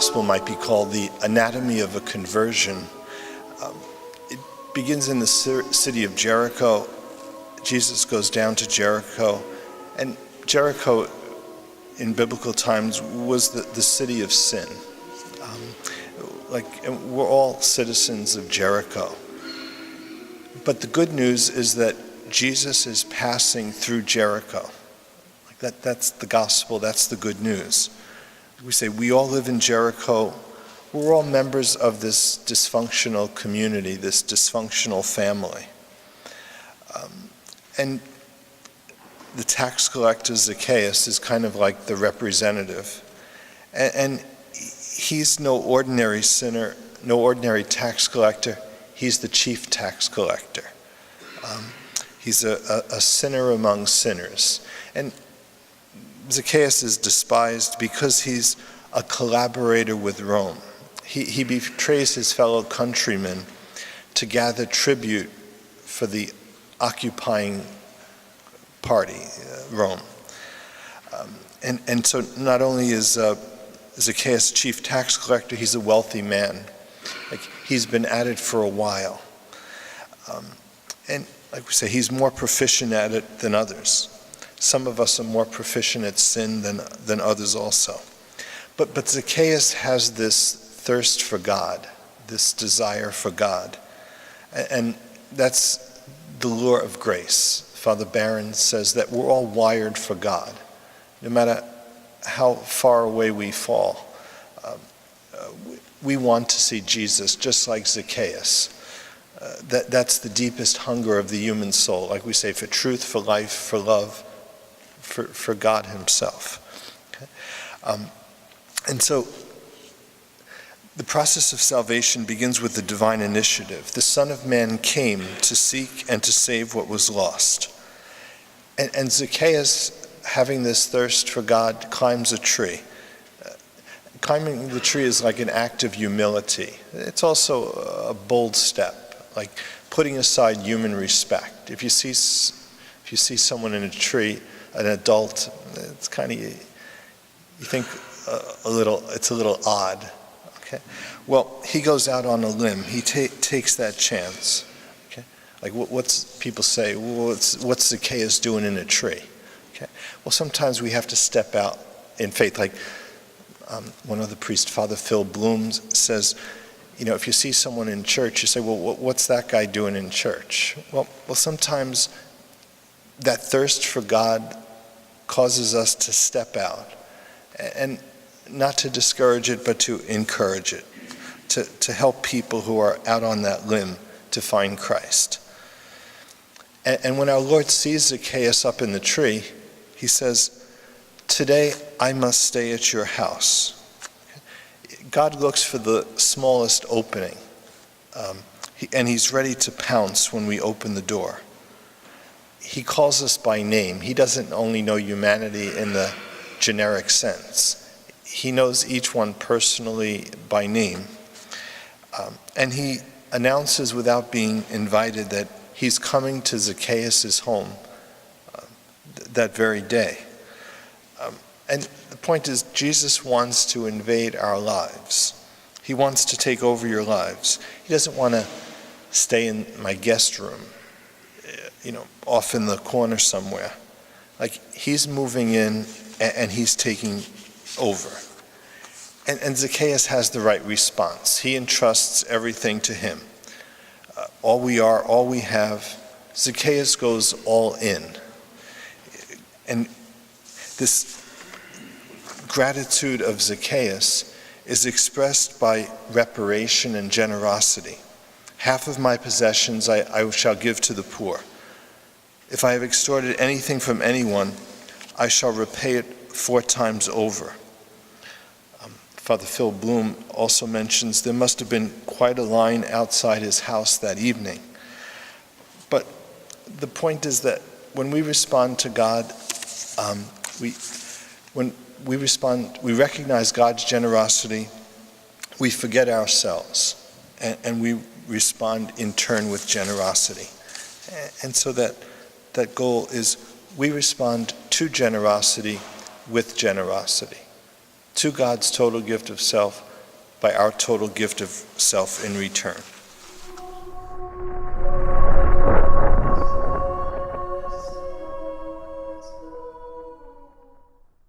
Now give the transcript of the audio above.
gospel might be called the anatomy of a conversion. It begins in the city of Jericho. Jesus goes down to Jericho, and Jericho in biblical times was the city of sin. And we're all citizens of Jericho. But the good news is that Jesus is passing through Jericho. That's the gospel, that's the good news. We say we all live in Jericho. We're all members of this dysfunctional community, this dysfunctional family. And the tax collector Zacchaeus is kind of like the representative. And he's no ordinary sinner, no ordinary tax collector. He's the chief tax collector. He's a sinner among sinners. And Zacchaeus is despised because he's a collaborator with Rome. He betrays his fellow countrymen to gather tribute for the occupying party, Rome. And so not only is Zacchaeus chief tax collector, he's a wealthy man. He's been at it for a while. And like we say, he's more proficient at it than others. Some of us are more proficient at sin than others also. But Zacchaeus has this thirst for God, this desire for God. And that's the lure of grace. Father Barron says that we're all wired for God. No matter how far away we fall, we want to see Jesus just like Zacchaeus. That's the deepest hunger of the human soul. Like we say, for truth, for life, for love, for God himself. Okay? And so the process of salvation begins with the divine initiative. The Son of Man came to seek and to save what was lost. And Zacchaeus, having this thirst for God, climbs a tree. Climbing the tree is like an act of humility. It's also a bold step, like putting aside human respect. If you see someone in a tree, an adult, it's kind of, you think it's a little odd. Okay. Well, he goes out on a limb. He takes that chance. Okay. Like what's people say? What's Zacchaeus doing in a tree? Okay. Well, sometimes we have to step out in faith. Like one of the priests, Father Phil Bloom, says, if you see someone in church, you say, well, what's that guy doing in church? Well, sometimes that thirst for God causes us to step out, and not to discourage it, but to encourage it, to help people who are out on that limb to find Christ. And when our Lord sees Zacchaeus up in the tree, he says, "Today I must stay at your house." God looks for the smallest opening, and he's ready to pounce when we open the door. He calls us by name. He doesn't only know humanity in the generic sense. He knows each one personally by name. And he announces without being invited that he's coming to Zacchaeus' home that very day. And the point is, Jesus wants to invade our lives. He wants to take over your lives. He doesn't want to stay in my guest room, off in the corner somewhere. Like, he's moving in and he's taking over. And Zacchaeus has the right response. He entrusts everything to him. All we are, all we have. Zacchaeus goes all in. And this gratitude of Zacchaeus is expressed by reparation and generosity. Half of my possessions I shall give to the poor. If I have extorted anything from anyone, I shall repay it 4 times over. Father Phil Bloom also mentions there must have been quite a line outside his house that evening. But the point is that when we respond to God, when we respond, we recognize God's generosity, we forget ourselves, and we respond in turn with generosity. And so that goal is we respond to generosity with generosity, to God's total gift of self, by our total gift of self in return.